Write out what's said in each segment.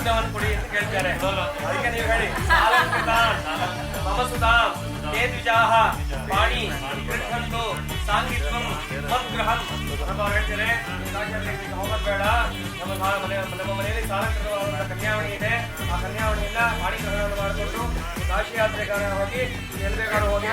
ಆಜ್ಞಾವನ್ನು ಕೊಡಿ ಅಂತ ಕೇಳ್ತಾರೆ. ಅದಕ್ಕೆ ನೀವು ಹೇಳಿ ಮಮ ಸುತಾಂ ತೇ ದ್ವಿಜಾಹ ಪಾಣಿ ಗೃಹಂತು ಸಾಂಗಿತ್ವಂ ಮದ್ಗೃಹಂ ಅಂತ ಅವ್ರು ಹೇಳ್ತಾರೆ. ಹೋಗೋದು ಬೇಡ, ನಮ್ಮ ಮನೆಯಲ್ಲಿ ಸಾಲಂಕೃತವಾದ ಕನ್ಯಾವಣಿ ಇದೆ. ಆ ಕನ್ಯಾವಣಿಯನ್ನ ಪಾಣಿ ಗ್ರಹಣವನ್ನು ಮಾಡಿಕೊಂಡು ಕಾಶಿ ಯಾತ್ರೆಗಾರ ಹೋಗಿ ಎಲ್ಬೇಕಾದ್ರೂ ಹೋಗಿ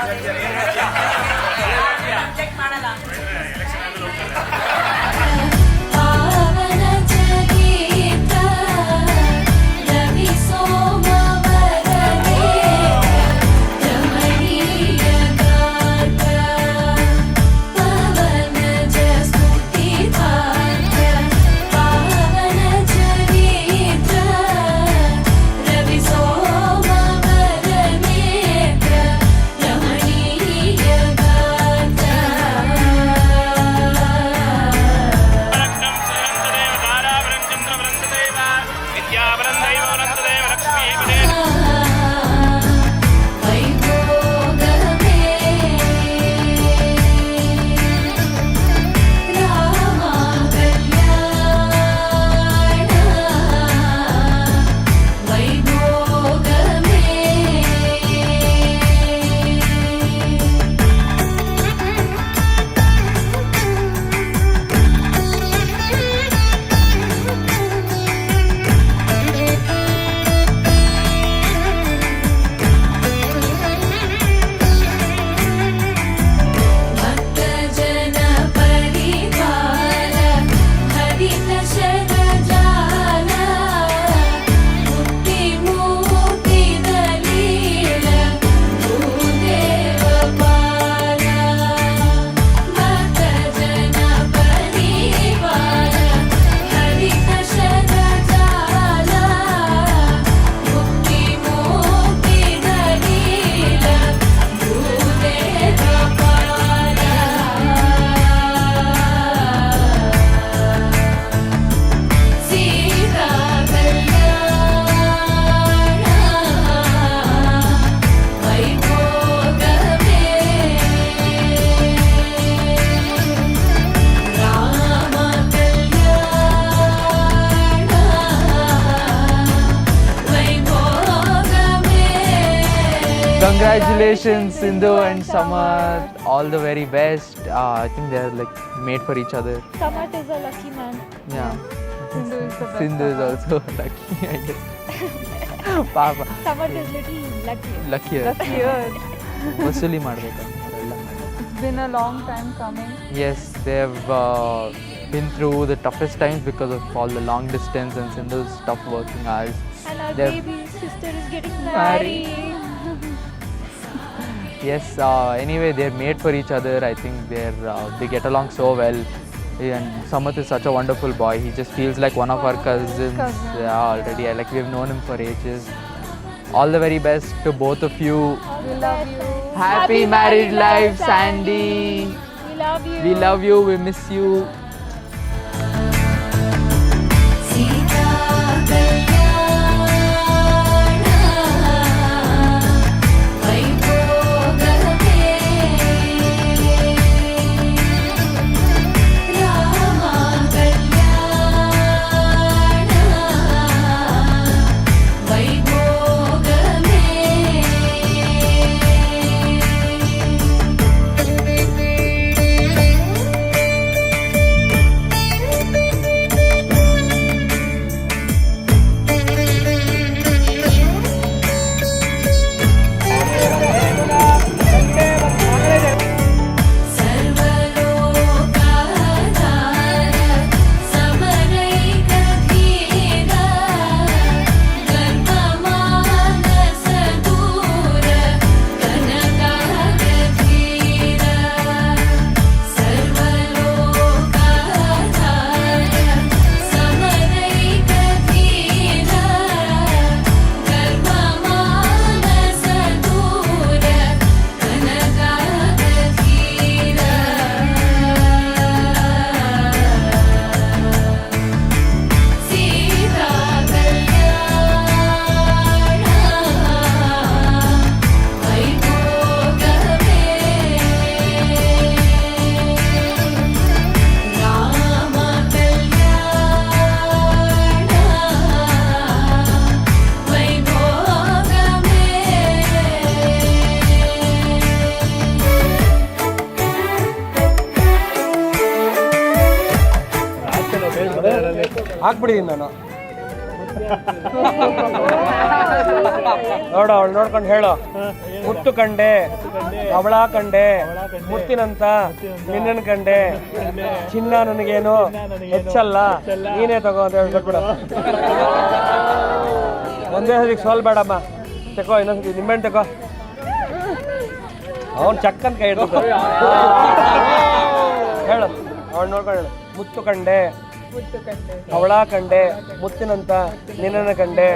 Congratulations, Sindhu and Samarth. All the very best. I think they're like made for each other. Samarth is a lucky man. Yeah. Sindhu is the best. Sindhu is also lucky, I guess. Papa. Samarth is little luckier. Luckier. Vasuli ಮಾಡಬೇಕು ಅವರೆಲ್ಲ. It's been a long time coming. Yes, they've been through the toughest times because of all the long distance and Sindhu's tough working hours. And our They've- baby sister is getting Married. married. Yes, anyway, they're made for each other. I think they get along so well. And Samarth is such a wonderful boy. He just feels like one of our cousins. Yeah, already. Like we've known him for ages. All the very best to both of you. We love you. Happy married life, Sandy. We love you. We love you. We miss you. ಹಾಕ್ಬಿಡಿದೀನಿ ನಾನು. ನೋಡು ಅವಳು ನೋಡ್ಕೊಂಡು ಹೇಳು. ಮುತ್ತು ಕಂಡೆ, ಅವಳ ಕಂಡೆ, ಮುತ್ತಿನಂತ ನಿನ್ನನ್ ಕಂಡೆ, ಚಿನ್ನ ನನಗೇನು ಹೆಚ್ಚಲ್ಲ, ನೀನೇ ತಗೋ ಅಂತ ಹೇಳ್ಕೊಟ್ಬಿಡ. ಒಂದೇ ಸಲಿಗೆ ಸೋಲ್ ಬೇಡಮ್ಮ, ತಗೋ ಇನ್ನೊಂದ್ಸತಿ ನಿಂಬೆಹಣ್ಣು ತಗೋ. ಅವನು ಚಕ್ಕನ್ ಕೈ ಹಿಡ್ದು ಹೇಳು, ಅವಳು ನೋಡ್ಕೊಂಡು ಹೇಳು. ಮುತ್ತು ಕಂಡೆ, ಅವಳ ಕಂಡೆ, ಮುತ್ತಿನಂತ ನಿನ್ನನ್ನು ಕಂಡೆ,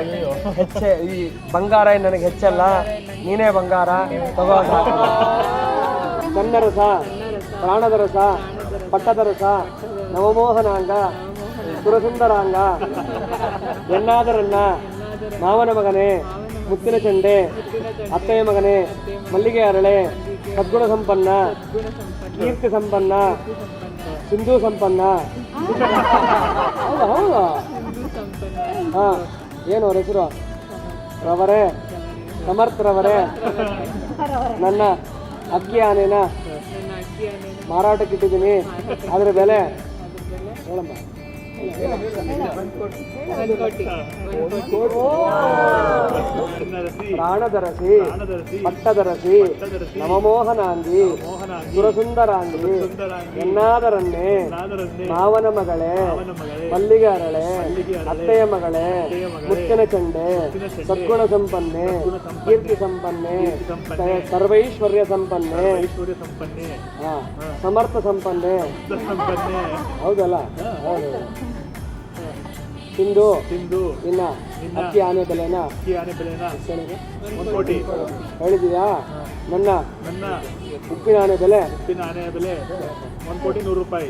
ಹೆಚ್ಚೆ ಈ ಬಂಗಾರ ನನಗೆ ಹೆಚ್ಚಲ್ಲ, ನೀನೇ ಬಂಗಾರ ತಗೋ. ಕನ್ನರಸ, ಪ್ರಾಣದ ರಸ, ಪಟ್ಟದ ರಸ, ನವಮೋಹನಾಂಗ, ಸುರಸುಂದರಾಂಗ, ಎನ್ನಾದರನ್ನ, ಮಾವನ ಮಗನೇ, ಮುತ್ತಿನ ಚೆಂಡೆ, ಅತ್ತೆಯ ಮಗನೇ, ಮಲ್ಲಿಗೆ ಅರಳೆ, ಸದ್ಗುಣ ಸಂಪನ್ನ, ಕೀರ್ತಿ ಸಂಪನ್ನ, ಸಿಂಧು ಸಂಪನ್ನ. ಹೌದಾ ಹೌದಾ ಹಾಂ, ಏನು ಅವ್ರ ಹೆಸರು? ರವರೇ, ಸಮರ್ಥರವರೇ, ನನ್ನ ಅಕ್ಕಿ ಆನೆನ ಮಾರಾಟಕ್ಕಿಟ್ಟಿದ್ದೀನಿ, ಅದರ ಬೆಲೆ ಹೇಳಮ್ಮ. ಪ್ರಾಣದರಸಿ, ಪಟ್ಟದರಸಿ, ನವಮೋಹನಾಂಗಿ, ಸುರಸುಂದರಾಂಗಿ, ಎನ್ನಾದರನ್ನೇ, ಮಾವನ ಮಗಳೇ, ಮಲ್ಲಿಗೆ ಅರಳೆ, ಅತ್ತೆಯ ಮಗಳೇ, ಮುತ್ತಿನ ಚಂಡೆ, ಸದ್ಗುಣ ಸಂಪನ್ನೆ, ಕೀರ್ತಿ ಸಂಪನ್ನೆ, ಸರ್ವೈಶ್ವರ್ಯ ಸಂಪನ್ನೆ, ಹಾ, ಸಮರ್ಥ ಸಂಪನ್ನೆ. ಹೌದಲ್ಲ? ಹೌದು. ಸಿಂಧು ಇನ್ನ ಅಕ್ಕಿ ಆನೆ ಬೆಲೆನಾ ಹೇಳಿದೀಯಾ? ನನ್ನ ಉಪ್ಪಿನ ಆನೆ ಬೆಲೆ 1 ಕೋಟಿ 100 ರೂಪಾಯಿ.